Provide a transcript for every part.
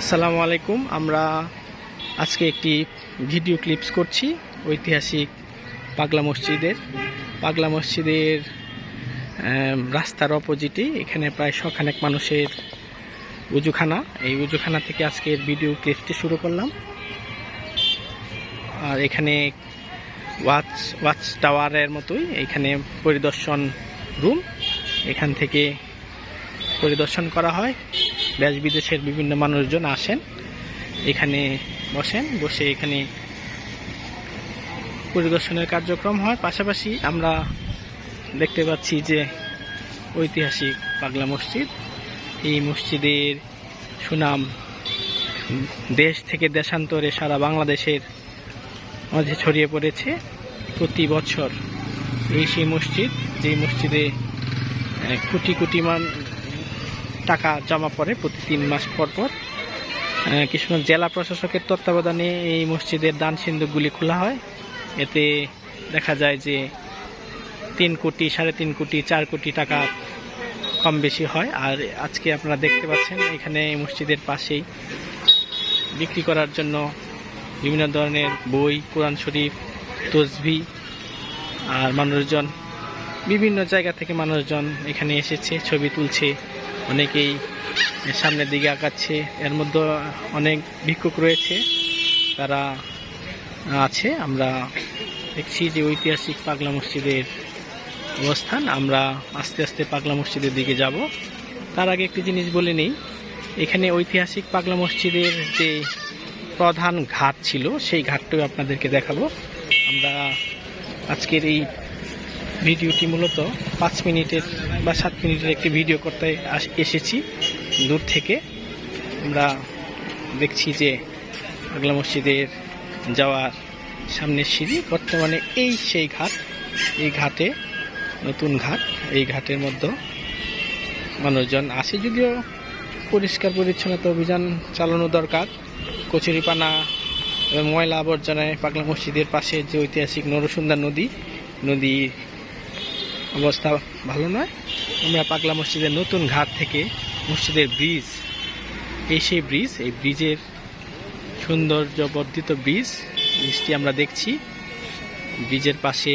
আসসালামু আলাইকুম। আমরা আজকে একটি ভিডিও ক্লিপস করছি ঐতিহাসিক পাগলা মসজিদের রাস্তার অপোজিটে এখানে প্রায় শখানেক মানুষের উজুখানা। এই উজুখানা থেকে আজকের ভিডিও ক্লিপসটি শুরু করলাম। আর এখানে ওয়াচ টাওয়ারের মতোই এখানে পরিদর্শন রুম, এখান থেকে পরিদর্শন করা হয়। দেশ বিদেশের বিভিন্ন মানুষজন আসেন, এখানে বসে এখানে পরিদর্শনের কার্যক্রম হয়। পাশাপাশি আমরা দেখতে পাচ্ছি যে ঐতিহাসিক পাগলা মসজিদ, এই মসজিদের সুনাম দেশ থেকে দেশান্তরে সারা বাংলাদেশের মাঝে ছড়িয়ে পড়েছে। প্রতি বছর সেই মসজিদ, যে মসজিদে কোটি কোটি টাকা জমা পড়ে প্রতি 3 মাস পর পর। কিশোরগঞ্জ জেলা প্রশাসকের তত্ত্বাবধানে এই মসজিদের দান সিন্দুকগুলি খোলা হয়। এতে দেখা যায় যে 3 কোটি, 3.5 কোটি, 4 কোটি টাকা কম বেশি হয়। আর আজকে আপনারা দেখতে পাচ্ছেন এখানে এই মসজিদের পাশেই বিক্রি করার জন্য বিভিন্ন ধরনের বই, কোরআন শরীফ, তসবিহ, আর মানুষজন বিভিন্ন জায়গা থেকে মানুষজন এখানে এসেছে, ছবি তুলছে, অনেকেই সামনের দিকে আগাচ্ছে। এর মধ্যে অনেক ভিক্ষুক রয়েছে, তারা আছে। আমরা দেখছি যে ঐতিহাসিক পাগলা মসজিদের অবস্থান। আমরা আস্তে আস্তে পাগলা মসজিদের দিকে যাব। তার আগে একটি জিনিস বলে নেই, এখানে ঐতিহাসিক পাগলা মসজিদের যে প্রধান ঘাট ছিল সেই ঘাটটাও আপনাদেরকে দেখাবো। আমরা আজকের এই ভিডিওটি মূলত 5 মিনিটের বা 7 মিনিটের একটি ভিডিও করতে এসেছি দূর থেকে। আমরা দেখছি যে পাগলা মসজিদের যাওয়ার সামনের সিঁড়ি, বর্তমানে সেই ঘাট, এই ঘাটে নতুন ঘাট, এই ঘাটের মধ্যে মানুষজন আসে। যদিও পরিষ্কার পরিচ্ছন্নতা অভিযান চালানো দরকার। কচুরিপানা এবং ময়লা আবর্জনায় পাগলা মসজিদের পাশে যে ঐতিহাসিক নরসুন্দা নদীর অবস্থা ভালো নয়। আমরা পাগলা মসজিদের নতুন ঘাট থেকে মসজিদের ব্রিজ, সেই ব্রিজ, এই ব্রিজের সৌন্দর্য বর্ধিত ব্রিজটি আমরা দেখছি। ব্রিজের পাশে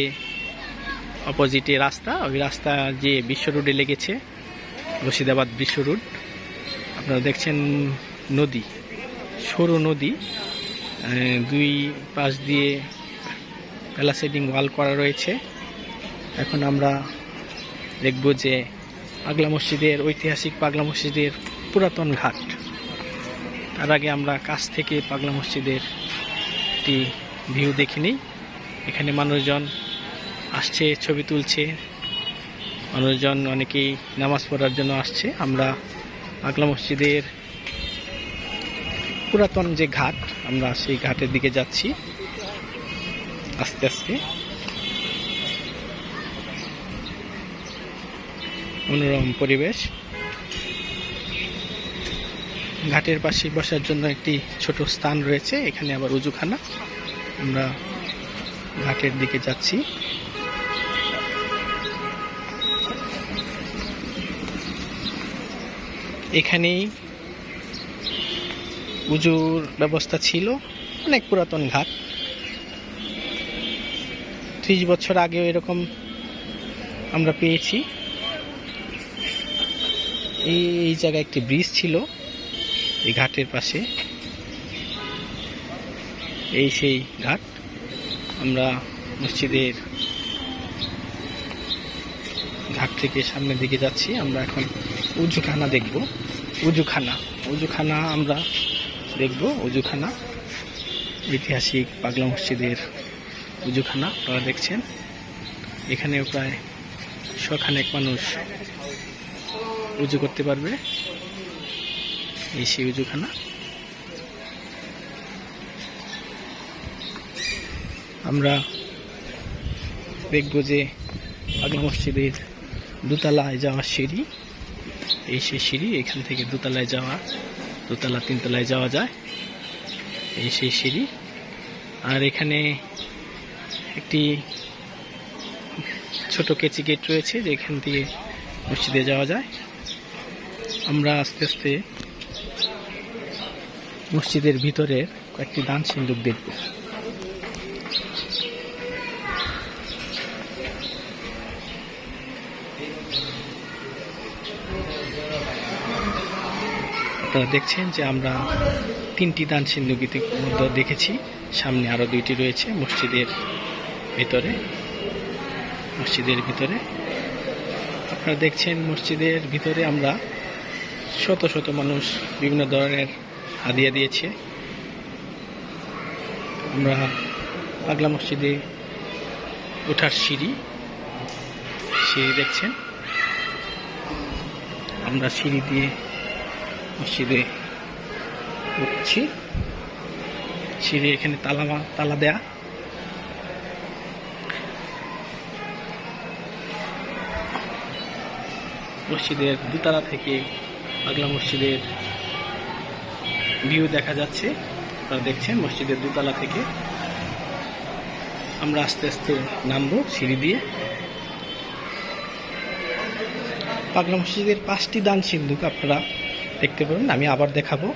অপোজিটে রাস্তা, ওই রাস্তা যে বিশ্ব রোডে লেগেছে, মুর্শিদাবাদ বিশ্ব রোড। আপনারা দেখছেন নদী, সরু নদী, 2 পাশ দিয়ে প্যালাসেডিং ওয়াল করা রয়েছে। এখন আমরা দেখব যে ঐতিহাসিক পাগলা মসজিদের পুরাতন ঘাট। তার আগে আমরা কাছ থেকে পাগলা মসজিদের একটি ভিউ দেখে নিই। এখানে মানুষজন আসছে, ছবি তুলছে, মানুষজন অনেকেই নামাজ পড়ার জন্য আসছে। আমরা পাগলা মসজিদের পুরাতন যে ঘাট, আমরা সেই ঘাটের দিকে যাচ্ছি আস্তে আস্তে। মনোরম পরিবেশ, ঘাটের পাশে বসার জন্য একটি ছোট স্থান রয়েছে, এখানে আবার উজুখানা। আমরা ঘাটের দিকে যাচ্ছি। এখানেই উজুর ব্যবস্থা ছিল। অনেক পুরাতন ঘাট, 30 বছর আগেও এরকম আমরা পেয়েছি। এই জায়গায় একটি ব্রিজ ছিল এই ঘাটের পাশে, সেই ঘাট। আমরা মসজিদের ঘাট থেকে সামনের দিকে যাচ্ছি। আমরা এখন উজুখানা দেখব। উজুখানা আমরা দেখব। উজুখানা, ঐতিহাসিক পাগলা মসজিদের উজুখানা আপনারা দেখছেন। এখানেও প্রায় শখানেক মানুষ উজু করতে পারবে। সেই উজুখানা। আমরা দেখব যে পাগলা মসজিদের দোতলায় যাওয়ার সিঁড়ি, সেই সিঁড়ি। এখান থেকে দোতলায় যাওয়া, 3 তলায় যাওয়া যায়, সেই সিঁড়ি। আর এখানে একটি ছোট কেচি গেট রয়েছে, যেখান থেকে মসজিদে যাওয়া যায়। আমরা আস্তে আস্তে মসজিদের ভিতরে কয়েকটি দান সিন্দুক দেখব। আপনারা দেখছেন যে আমরা 3টি দান সিন্দুক ইতিমধ্যে দেখেছি, সামনে আরো 2টি রয়েছে মসজিদের ভিতরে। আপনারা দেখছেন মসজিদের ভিতরে আমরা শত শত মানুষ বিভিন্ন ধরনের হাদিয়া দিয়েছে। আমরা পাগলা মসজিদে ওঠার সিঁড়ি দেখছেন, আমরা সিঁড়ি দিয়ে মসজিদে উঠছি। সিঁড়ি এখানে তালা দেয়া। মসজিদের দোতলা থেকে পাগলা মসজিদের ভিউ দেখা যাচ্ছে। আপনারা দেখছেন মসজিদের দোতলা থেকে আমরা আস্তে আস্তে নামবো সিঁড়ি দিয়ে। পাগলা মসজিদের 5টি দান সিন্দুক আপনারা দেখতে পাবেন, আমি আবার দেখাবো।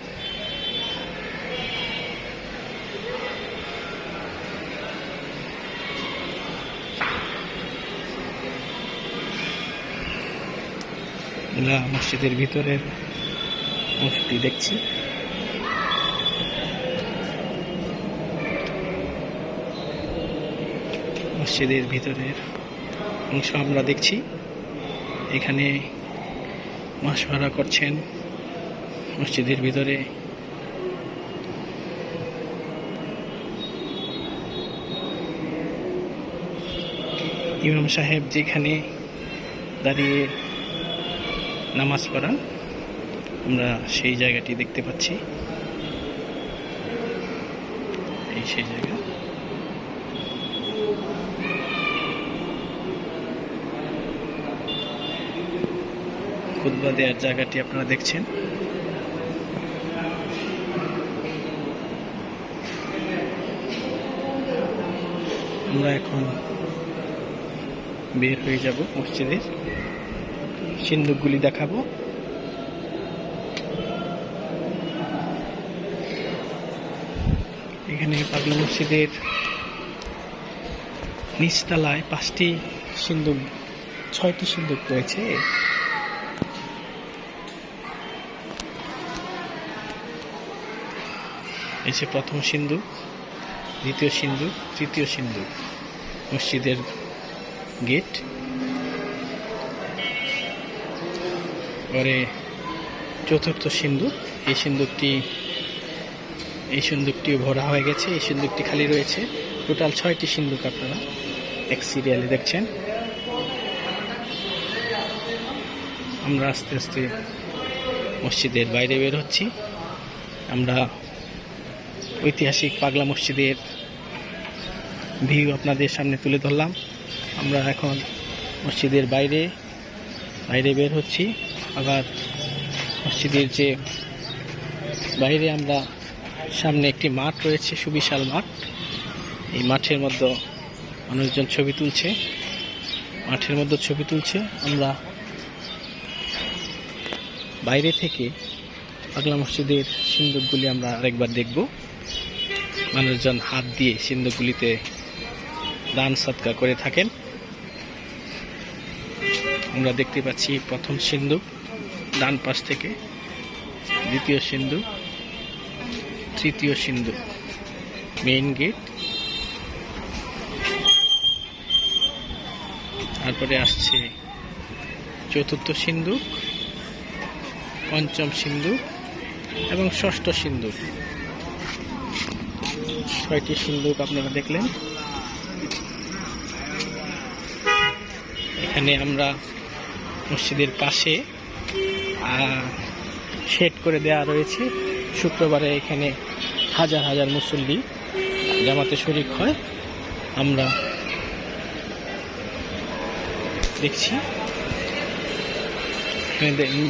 আমরা মসজিদের ভিতরের অংশটি দেখছি। মসজিদের ভিতরের অংশ আমরা দেখছি। এখানে মাসওয়ারা করছেন মসজিদের ভিতরে। ইমাম সাহেব যেখানে দাঁড়িয়ে নামাজ পড়ান, আমরা সেই জায়গাটি দেখতে পাচ্ছি। এই সেই জায়গা। খুতবা দেওয়ার জায়গাটি আপনারা দেখছেন। আমরা এখন বের হয়ে যাব, মসজিদের সিন্দুকগুলি দেখাবো। এখানে পাগলা মসজিদের নিচতলায় 5টি সিন্দুক, 6টি সিন্দুক রয়েছে। এই যে প্রথম সিন্দুক, দ্বিতীয় সিন্দুক, তৃতীয় সিন্দুক, মসজিদের গেট। পরে চতুর্থ সিন্দুক। এই সিন্দুকটি ভরা হয়ে গেছে, এই সিন্দুকটি খালি রয়েছে। টোটাল 6টি সিন্দুক আপনারা এক সিরিয়ালে দেখছেন। আমরা আস্তে আস্তে মসজিদের বাইরে বের হচ্ছি। আমরা ঐতিহাসিক পাগলা মসজিদের ভিউ আপনাদের সামনে তুলে ধরলাম। আমরা এখন মসজিদের বাইরে বের হচ্ছি। আবার মসজিদের যে বাইরে আমরা সামনে একটি মাঠ রয়েছে, সুবিশাল মাঠ। এই মাঠের মধ্যে মানুষজন ছবি তুলছে, আমরা বাইরে থেকে পাগলা মসজিদের সিন্দুকগুলি আমরা আরেকবার দেখব। মানুষজন হাত দিয়ে সিন্দুকগুলিতে দান সদকা করে থাকেন। আমরা দেখতে পাচ্ছি প্রথম সিন্দুক ডান পাশ থেকে, দ্বিতীয় সিন্দুক, তৃতীয় সিন্দুক মেইন গেট, তারপরে আসছে চতুর্থ সিন্দুক, পঞ্চম সিন্দুক এবং ষষ্ঠ সিন্দুক। 6টি সিন্দুক আপনারা দেখলেন। এখানে আমরা মসজিদের পাশে শেড করে দেওয়া রয়েছে। শুক্রবারে এখানে হাজার হাজার মুসল্লি জামাতে শরীক হয়। আমরা দেখছি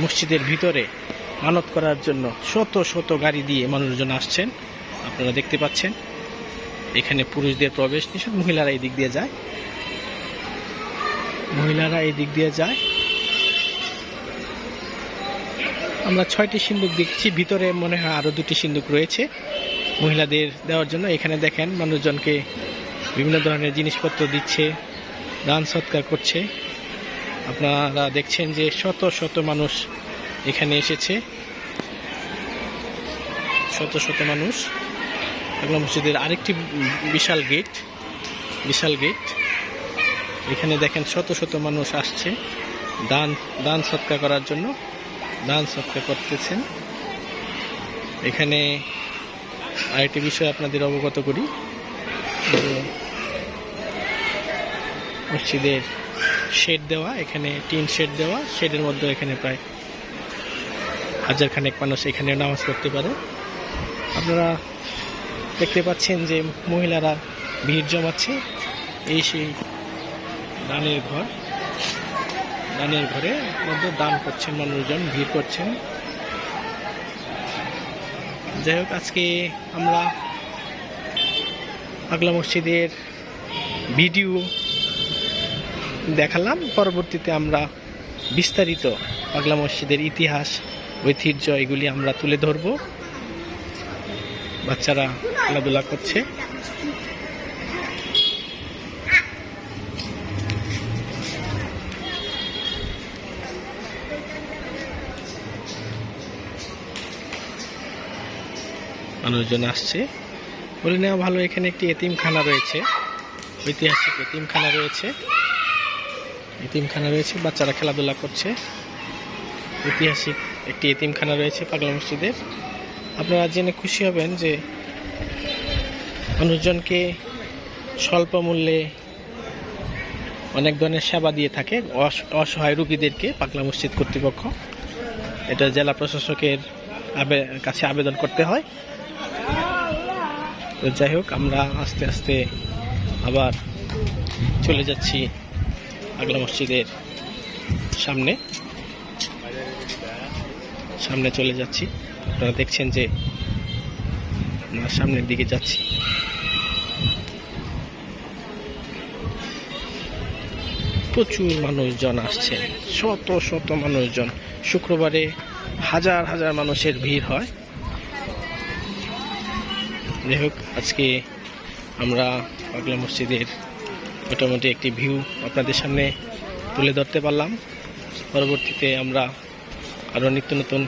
মসজিদের ভিতরে মানত করার জন্য শত শত গাড়ি দিয়ে মানুষজন আসছেন, আপনারা দেখতে পাচ্ছেন। এখানে পুরুষদের প্রবেশ নিষেধ, মহিলারা এই দিক দিয়ে যায়। আমরা 6টি সিন্দুক দেখছি, ভিতরে মনে হয় আরও 2টি সিন্দুক রয়েছে মহিলাদের দেওয়ার জন্য। এখানে দেখেন মানুষজনকে বিভিন্ন ধরনের জিনিসপত্র দিচ্ছে, দান সৎকার করছে। আপনারা দেখছেন যে শত শত মানুষ এখানে এসেছে, শত শত মানুষ। পাগলা মসজিদের আরেকটি বিশাল গেট, এখানে দেখেন শত শত মানুষ আসছে দান সৎকার করার জন্য, দান সৎকার করতেছেন। এখানে আরেকটি বিষয় আপনাদের অবগত করি, মসজিদের শেড দেওয়া, এখানে টিন শেড দেওয়া, শেডের মধ্যে এখানে প্রায় 1000 খানেক মানুষ এখানে নামাজ পড়তে পারে। আপনারা দেখতে পাচ্ছেন যে মহিলারা ভিড় জমাচ্ছে, এই সেই দানের ঘরের মধ্যে দান করছেন মানুষজন, ভিড় করছেন। যাই হোক, আজকে আমরা পাগলা মসজিদের ভিডিও দেখালাম, পরবর্তীতে আমরা বিস্তারিত পাগলা মসজিদের ইতিহাস, ঐতিহ্য এগুলি আমরা তুলে ধরব। বাচ্চারা খেলাধুলা করছে। মানুষজন আসছে, বলে নেওয়া ভালো। এখানে একটি এতিমখানা রয়েছে, ঐতিহাসিক এতিমখানা রয়েছে, বাচ্চারা খেলাধুলা করছে। ঐতিহাসিক একটি এতিমখানা রয়েছে পাগলা মসজিদের। আপনারা জেনে খুশি হবেন যে মানুষজনকে স্বল্প মূল্যে অনেক ধরনের সেবা দিয়ে থাকে অসহায় রোগীদেরকে পাগলা মসজিদ কর্তৃপক্ষ। এটা জেলা প্রশাসকের কাছে আবেদন করতে হয়। তো যাই হোক, আমরা আস্তে আস্তে আবার চলে যাচ্ছি পাগলা মসজিদের সামনে চলে যাচ্ছি। আপনারা দেখছেন যে আমরা সামনের দিকে যাচ্ছি। প্রচুর মানুষজন আসছে, শত শত মানুষজন। শুক্রবারে হাজার হাজার মানুষের ভিড় হয়। যাই হোক, আজকে আমরা পাগলা মসজিদের মোটামুটি একটি ভিউ আপনাদের সামনে তুলে ধরতে পারলাম। পরবর্তীতে আমরা আরও নিত্য নতুন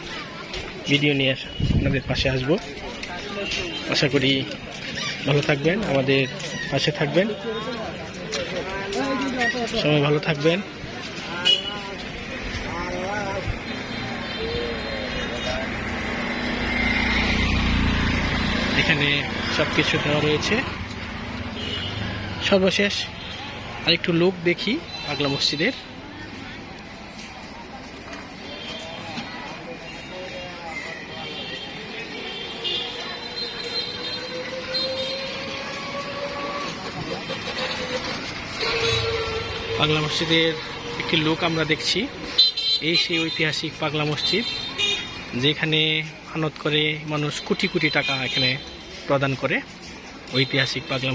ভিডিও নিয়ে আপনাদের পাশে আসব। আশা করি ভালো থাকবেন, আমাদের পাশে থাকবেন, সবাই ভালো থাকবেন। এখানে সবকিছু দেওয়া রয়েছে। সর্বশেষ আরেকটু লোক দেখি পাগলা মসজিদের। পাগলা মসজিদের একটি লোক আমরা দেখছি। এই সেই ঐতিহাসিক পাগলা মসজিদ, যেখানে মানত করে মানুষ কোটি কোটি টাকা এখানে প্রদান করে। ঐতিহাসিক পাগলা